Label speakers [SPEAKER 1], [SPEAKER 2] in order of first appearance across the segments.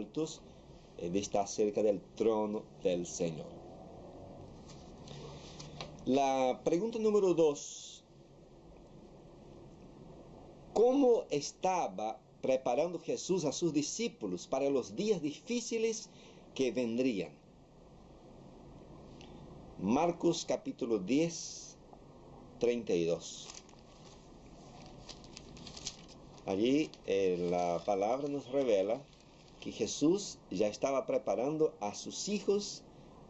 [SPEAKER 1] altos, de estar cerca del trono del Señor. La pregunta número 2. ¿Cómo estaba preparando Jesús a sus discípulos para los días difíciles que vendrían? Marcos capítulo 10, 32. Allí la palabra nos revela que Jesús ya estaba preparando a sus hijos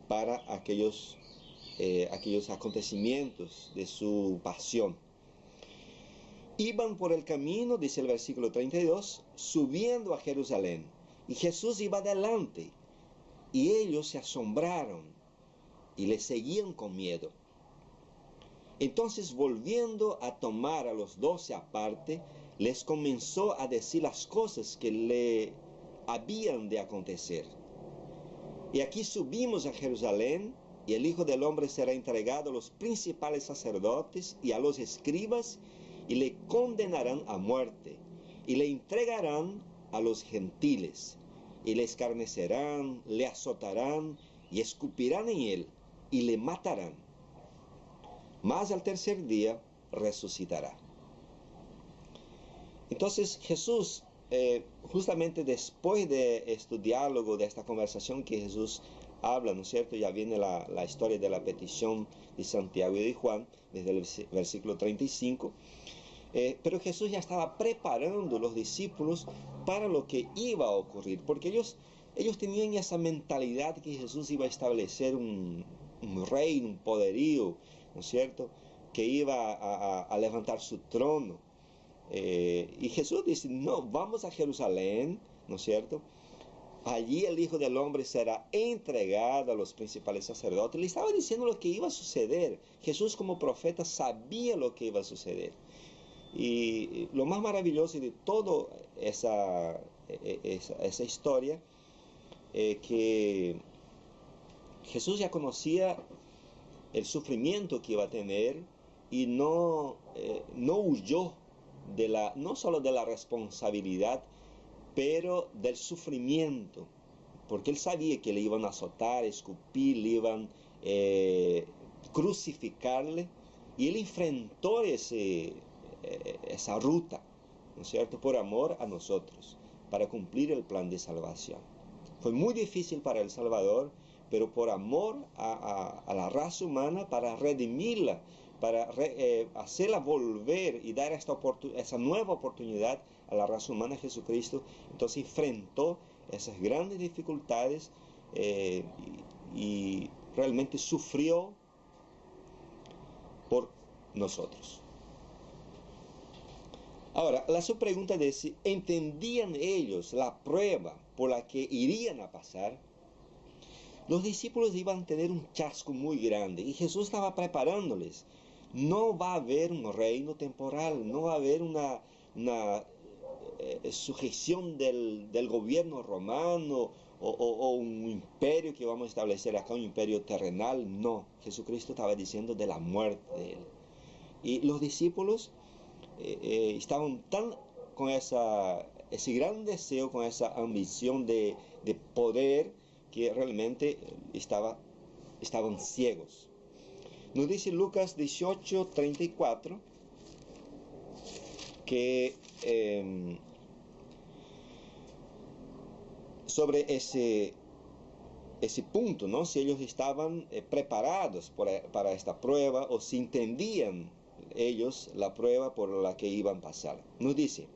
[SPEAKER 1] para aquellos acontecimientos de su pasión. Iban por el camino, dice el versículo 32, subiendo a Jerusalén, y Jesús iba adelante, y ellos se asombraron y le seguían con miedo. Entonces, volviendo a tomar a los 12 aparte, les comenzó a decir las cosas que le habían de acontecer. Y aquí subimos a Jerusalén, y el Hijo del Hombre será entregado a los principales sacerdotes y a los escribas, y le condenarán a muerte, y le entregarán a los gentiles, y le escarnecerán, le azotarán, y escupirán en él, y le matarán. Mas al tercer día resucitará. Entonces Jesús, justamente después de este diálogo, de esta conversación que Jesús habla, ¿no es cierto? Ya viene la historia de la petición de Santiago y de Juan, desde el versículo 35. Pero Jesús ya estaba preparando a los discípulos para lo que iba a ocurrir, porque ellos tenían esa mentalidad que Jesús iba a establecer un reino, un poderío, ¿no es cierto?, que iba a levantar su trono. Y Jesús dice, no, vamos a Jerusalén, ¿no es cierto? Allí el Hijo del Hombre será entregado a los principales sacerdotes. Le estaba diciendo lo que iba a suceder. Jesús, como profeta, sabía lo que iba a suceder. Y lo más maravilloso de toda esa historia, que Jesús ya conocía el sufrimiento que iba a tener, y no huyó no solo de la responsabilidad, pero del sufrimiento, porque él sabía que le iban a azotar, escupir, le iban a crucificarle, y él enfrentó esa ruta, ¿no es cierto?, por amor a nosotros, para cumplir el plan de salvación. Fue muy difícil para el Salvador, pero por amor a la raza humana, para redimirla, para hacerla volver y dar esa nueva oportunidad a la raza humana, Jesucristo, entonces enfrentó esas grandes dificultades y realmente sufrió por nosotros. Ahora, la subpregunta de si entendían ellos la prueba por la que irían a pasar. Los discípulos iban a tener un chasco muy grande, y Jesús estaba preparándoles. No va a haber un reino temporal, no va a haber una sujeción del gobierno romano o un imperio que vamos a establecer acá, un imperio terrenal. No, Jesucristo estaba diciendo de la muerte de él. Y los discípulos estaban tan con ese gran deseo, con esa ambición de poder, que realmente estaban ciegos. Nos dice Lucas 18, 34, que sobre ese punto, ¿no?, si ellos estaban preparados para esta prueba, o si entendían ellos la prueba por la que iban a pasar. Nos dice,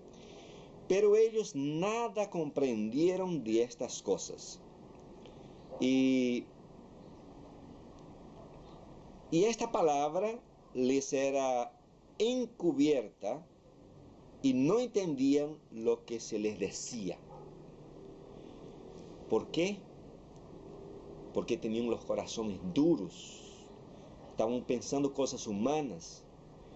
[SPEAKER 1] pero ellos nada comprendieron de estas cosas. Y esta palabra les era encubierta, y no entendían lo que se les decía. ¿Por qué? Porque tenían los corazones duros, estaban pensando cosas humanas.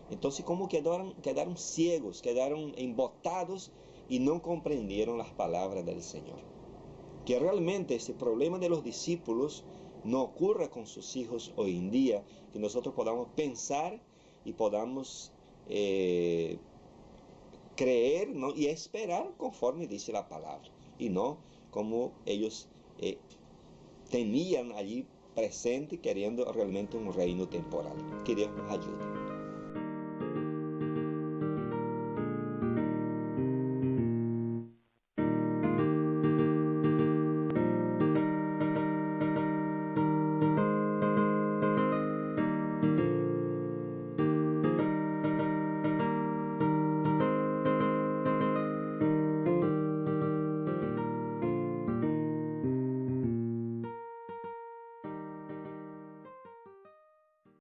[SPEAKER 1] Entonces, como quedaron ciegos, quedaron embotados, y no comprendieron las palabras del Señor. Que realmente ese problema de los discípulos no ocurra con sus hijos hoy en día, que nosotros podamos pensar y podamos creer, ¿no?, y esperar conforme dice la palabra, y no como ellos tenían allí presente, queriendo realmente un reino temporal. Que Dios nos ayude.